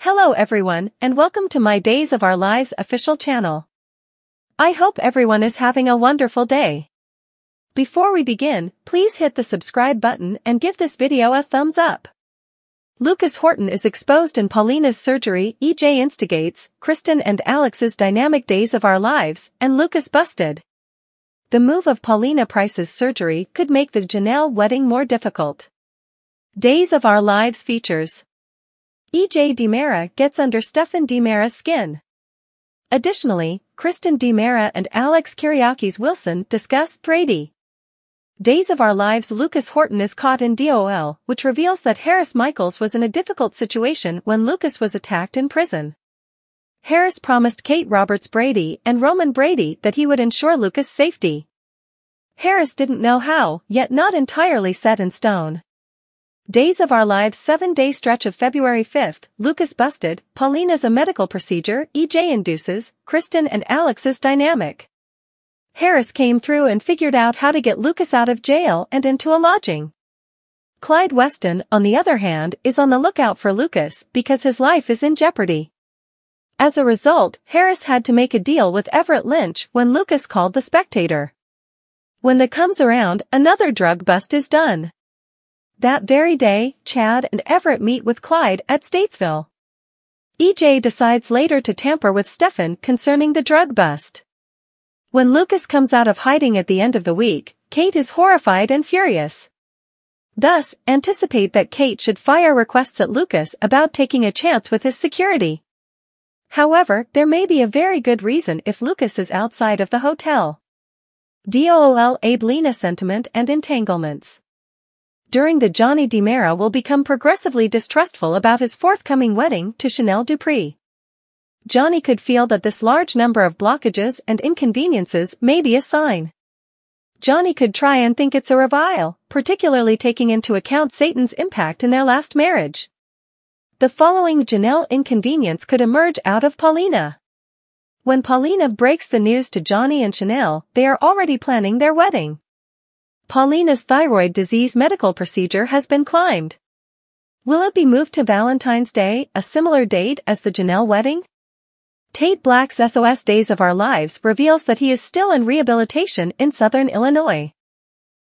Hello everyone, and welcome to my Days of Our Lives official channel. I hope everyone is having a wonderful day. Before we begin, please hit the subscribe button and give this video a thumbs up. Lucas Horton is exposed in Paulina's surgery, EJ instigates, Kristen and Alex's dynamic Days of Our Lives, and Lucas busted. The move of Paulina Price's surgery could make the Janelle wedding more difficult. Days of Our Lives features EJ DiMera gets under Stefan DiMera's skin. Additionally, Kristen DiMera and Alex Kyriakis Wilson discuss Brady. Days of Our Lives Lucas Horton is caught in DOL, which reveals that Harris Michaels was in a difficult situation when Lucas was attacked in prison. Harris promised Kate Roberts Brady and Roman Brady that he would ensure Lucas' safety. Harris didn't know how, yet not entirely set in stone. Days of Our Lives 7-day stretch of February 5th, Lucas busted, Paulina's a medical procedure, EJ induces, Kristen and Alex's dynamic. Harris came through and figured out how to get Lucas out of jail and into a lodging. Clyde Weston, on the other hand, is on the lookout for Lucas because his life is in jeopardy. As a result, Harris had to make a deal with Everett Lynch when Lucas called the Spectator. When that comes around, another drug bust is done. That very day, Chad and Everett meet with Clyde at Statesville. EJ decides later to tamper with Stefan concerning the drug bust. When Lucas comes out of hiding at the end of the week, Kate is horrified and furious. Thus, anticipate that Kate should fire requests at Lucas about taking a chance with his security. However, there may be a very good reason if Lucas is outside of the hotel. DOOL Abe Lena sentiment and entanglements. During the Johnny DiMera will become progressively distrustful about his forthcoming wedding to Chanel Dupree. Johnny could feel that this large number of blockages and inconveniences may be a sign. Johnny could try and think it's a revile, particularly taking into account Satan's impact in their last marriage. The following Janelle inconvenience could emerge out of Paulina. When Paulina breaks the news to Johnny and Chanel, they are already planning their wedding. Paulina's thyroid disease medical procedure has been claimed. Will it be moved to Valentine's Day, a similar date as the Janelle wedding? Tate Black's SOS Days of Our Lives reveals that he is still in rehabilitation in Southern Illinois.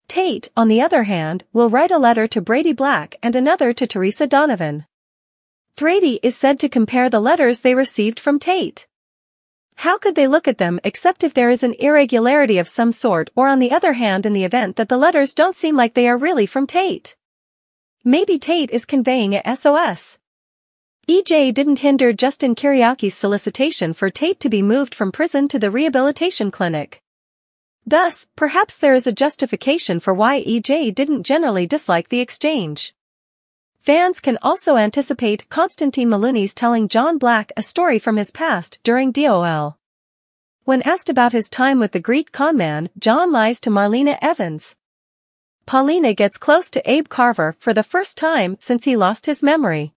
Tate, on the other hand, will write a letter to Brady Black and another to Teresa Donovan. Brady is said to compare the letters they received from Tate. How could they look at them except if there is an irregularity of some sort, or on the other hand in the event that the letters don't seem like they are really from Tate? Maybe Tate is conveying a SOS. EJ didn't hinder Justin Kyriakis' solicitation for Tate to be moved from prison to the rehabilitation clinic. Thus, perhaps there is a justification for why EJ didn't generally dislike the exchange. Fans can also anticipate Constantine Maloney's telling John Black a story from his past during DOL. When asked about his time with the Greek conman, John lies to Marlena Evans. Paulina gets close to Abe Carver for the first time since he lost his memory.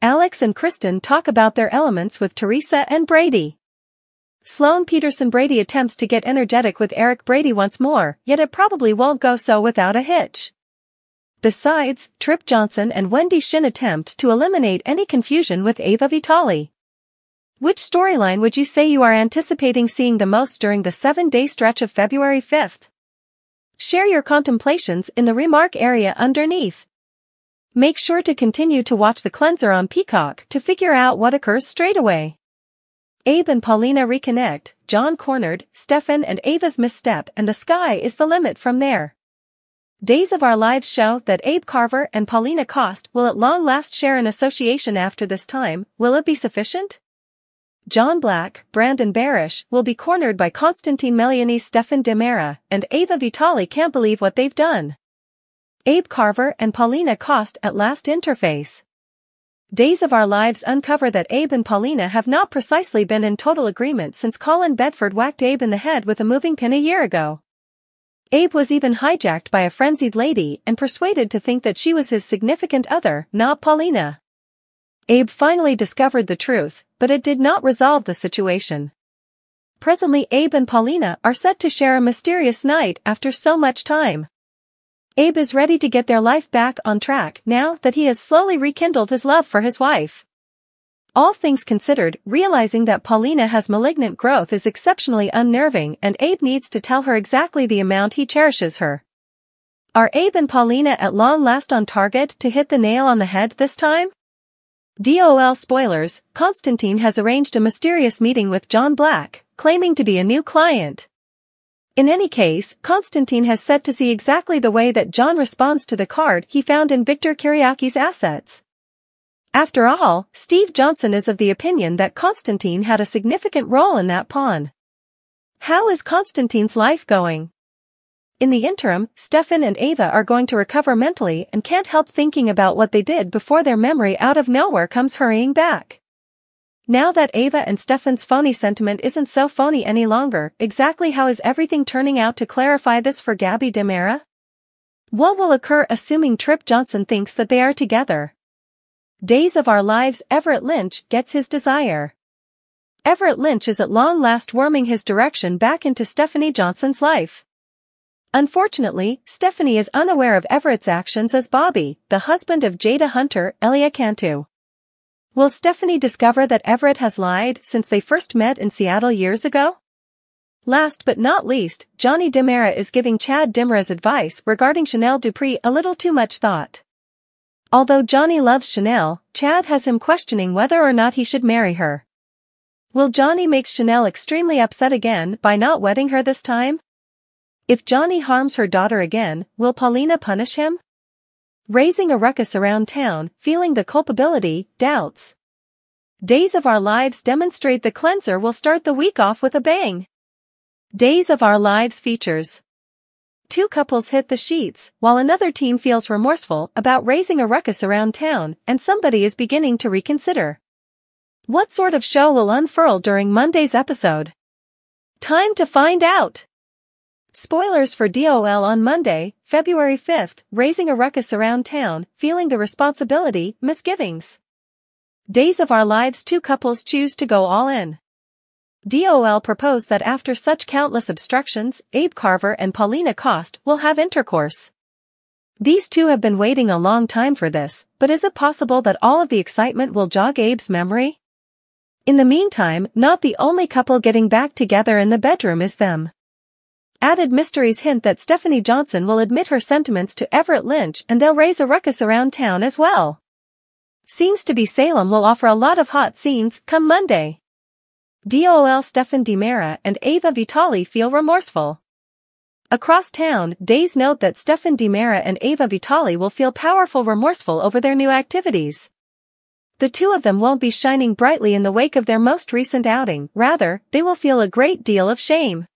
Alex and Kristen talk about their elements with Teresa and Brady. Sloan Peterson Brady attempts to get energetic with Eric Brady once more, yet it probably won't go so without a hitch. Besides, Trip Johnson and Wendy Shin attempt to eliminate any confusion with Ava Vitali. Which storyline would you say you are anticipating seeing the most during the 7-day stretch of February 5th? Share your contemplations in the remark area underneath. Make sure to continue to watch The Cleanser on Peacock to figure out what occurs straight away. Abe and Paulina reconnect, John cornered, Stefan and Ava's misstep, and the sky is the limit from there. Days of Our Lives show that Abe Carver and Paulina Cost will at long last share an association after this time. Will it be sufficient? John Black, Brandon Barish, will be cornered by Constantine Melianis Stefan DiMera, and Ava Vitali can't believe what they've done. Abe Carver and Paulina Cost at last interface. Days of Our Lives uncover that Abe and Paulina have not precisely been in total agreement since Colin Bedford whacked Abe in the head with a moving pin a year ago. Abe was even hijacked by a frenzied lady and persuaded to think that she was his significant other, not Paulina. Abe finally discovered the truth, but it did not resolve the situation. Presently Abe and Paulina are set to share a mysterious night after so much time. Abe is ready to get their life back on track now that he has slowly rekindled his love for his wife. All things considered, realizing that Paulina has malignant growth is exceptionally unnerving, and Abe needs to tell her exactly the amount he cherishes her. Are Abe and Paulina at long last on target to hit the nail on the head this time? DOL spoilers, Constantine has arranged a mysterious meeting with John Black, claiming to be a new client. In any case, Constantine has said to see exactly the way that John responds to the card he found in Victor Kiriaki's assets. After all, Steve Johnson is of the opinion that Constantine had a significant role in that pawn. How is Constantine's life going? In the interim, Stefan and Ava are going to recover mentally and can't help thinking about what they did before their memory out of nowhere comes hurrying back. Now that Ava and Stefan's phony sentiment isn't so phony any longer, exactly how is everything turning out to clarify this for Gabby DiMera? What will occur assuming Trip Johnson thinks that they are together? Days of Our Lives Everett Lynch gets his desire. Everett Lynch is at long last worming his direction back into Stephanie Johnson's life. Unfortunately, Stephanie is unaware of Everett's actions as Bobby, the husband of Jada Hunter, Elia Cantu. Will Stephanie discover that Everett has lied since they first met in Seattle years ago? Last but not least, Johnny DiMera is giving Chad Dimera's advice regarding Chanel Dupree a little too much thought. Although Johnny loves Chanel, Chad has him questioning whether or not he should marry her. Will Johnny make Chanel extremely upset again by not wedding her this time? If Johnny harms her daughter again, will Paulina punish him? Raising a ruckus around town, feeling the culpability, doubts. Days of Our Lives demonstrate the cleanser will start the week off with a bang. Days of Our Lives features. Two couples hit the sheets, while another team feels remorseful about raising a ruckus around town, and somebody is beginning to reconsider. What sort of show will unfurl during Monday's episode? Time to find out! Spoilers for DOL on Monday, February 5th, raising a ruckus around town, feeling the responsibility, misgivings. Days of Our Lives, two couples choose to go all in. DOL proposed that after such countless obstructions, Abe Carver and Paulina Cost will have intercourse. These two have been waiting a long time for this, but is it possible that all of the excitement will jog Abe's memory? In the meantime, not the only couple getting back together in the bedroom is them. Added mysteries hint that Stephanie Johnson will admit her sentiments to Everett Lynch and they'll raise a ruckus around town as well. Seems to be Salem will offer a lot of hot scenes come Monday. DOL Stefan DiMera and Ava Vitali feel remorseful. Across town, Days note that Stefan DiMera and Ava Vitali will feel powerful remorseful over their new activities. The two of them won't be shining brightly in the wake of their most recent outing, rather, they will feel a great deal of shame.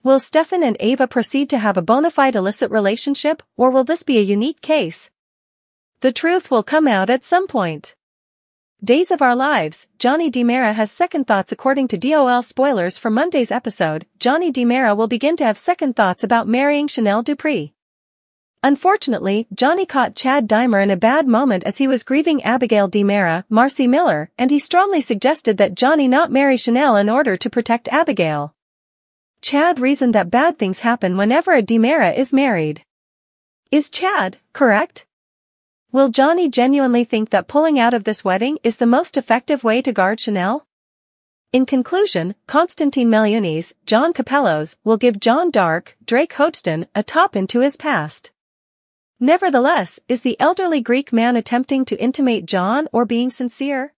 Will Stefan and Ava proceed to have a bona fide illicit relationship, or will this be a unique case? The truth will come out at some point. Days of Our Lives, Johnny DiMera has second thoughts. According to DOL spoilers for Monday's episode, Johnny DiMera will begin to have second thoughts about marrying Chanel Dupree. Unfortunately, Johnny caught Chad Dimer in a bad moment as he was grieving Abigail DiMera, Marcy Miller, and he strongly suggested that Johnny not marry Chanel in order to protect Abigail. Chad reasoned that bad things happen whenever a DiMera is married. Is Chad correct? Will Johnny genuinely think that pulling out of this wedding is the most effective way to guard Chanel? In conclusion, Constantine Meliunis, John Capellos, will give John Dark, Drake Hodgson, a top into his past. Nevertheless, is the elderly Greek man attempting to intimidate John or being sincere?